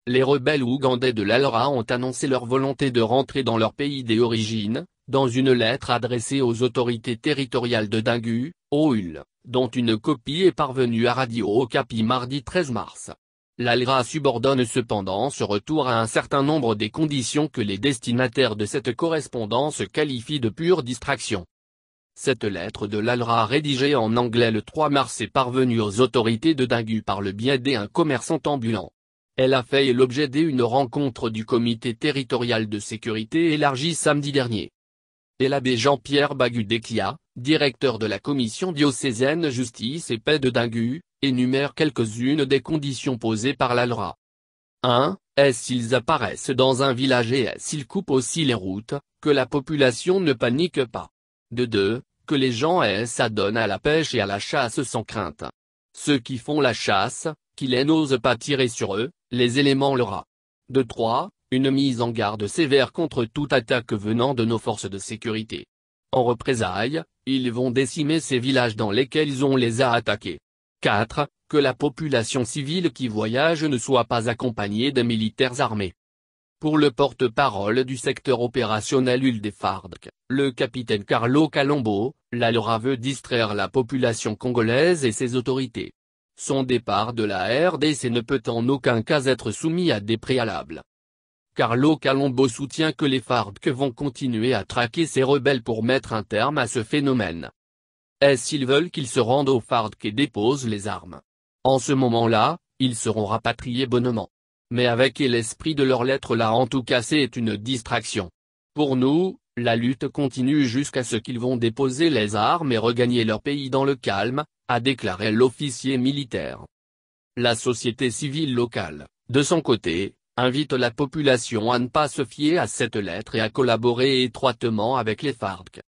les rebelles ougandais de l'ALRA ont annoncé leur volonté de rentrer dans leur pays d'origine, dans une lettre adressée aux autorités territoriales de Dingu, au Hul, dont une copie est parvenue à Radio Okapi mardi 13 mars. L'ALRA subordonne cependant ce retour à un certain nombre des conditions que les destinataires de cette correspondance qualifient de pure distraction. Cette lettre de l'ALRA rédigée en anglais le 3 mars est parvenue aux autorités de Dingu par le biais d'un commerçant ambulant. Elle a fait l'objet d'une rencontre du comité territorial de sécurité élargi samedi dernier. Et l'abbé Jean-Pierre Bagudekia, directeur de la commission diocésaine Justice et Paix de Dingu, énumère quelques-unes des conditions posées par l'ALRA. 1. S'ils apparaissent dans un village et s'ils coupent aussi les routes, que la population ne panique pas. 2. Que les gens s'adonnent à la pêche et à la chasse sans crainte. Ceux qui font la chasse, qu'ils n'osent pas tirer sur eux, les éléments LRA. 3. Une mise en garde sévère contre toute attaque venant de nos forces de sécurité. En représailles, ils vont décimer ces villages dans lesquels on les a attaqués. 4. Que la population civile qui voyage ne soit pas accompagnée de militaires armés. Pour le porte-parole du secteur opérationnel Hul des FARDC, le capitaine Carlo Calombo, l'ALRA veut distraire la population congolaise et ses autorités. Son départ de la RDC ne peut en aucun cas être soumis à des préalables. Carlo Calombo soutient que les FARDC vont continuer à traquer ces rebelles pour mettre un terme à ce phénomène. S'ils veulent qu'ils se rendent aux FARDC et déposent les armes. En ce moment-là, ils seront rapatriés bonnement. Mais avec l'esprit de leur lettre là en tout cas c'est une distraction. Pour nous, la lutte continue jusqu'à ce qu'ils vont déposer les armes et regagner leur pays dans le calme, a déclaré l'officier militaire. La société civile locale, de son côté, invite la population à ne pas se fier à cette lettre et à collaborer étroitement avec les FARDC.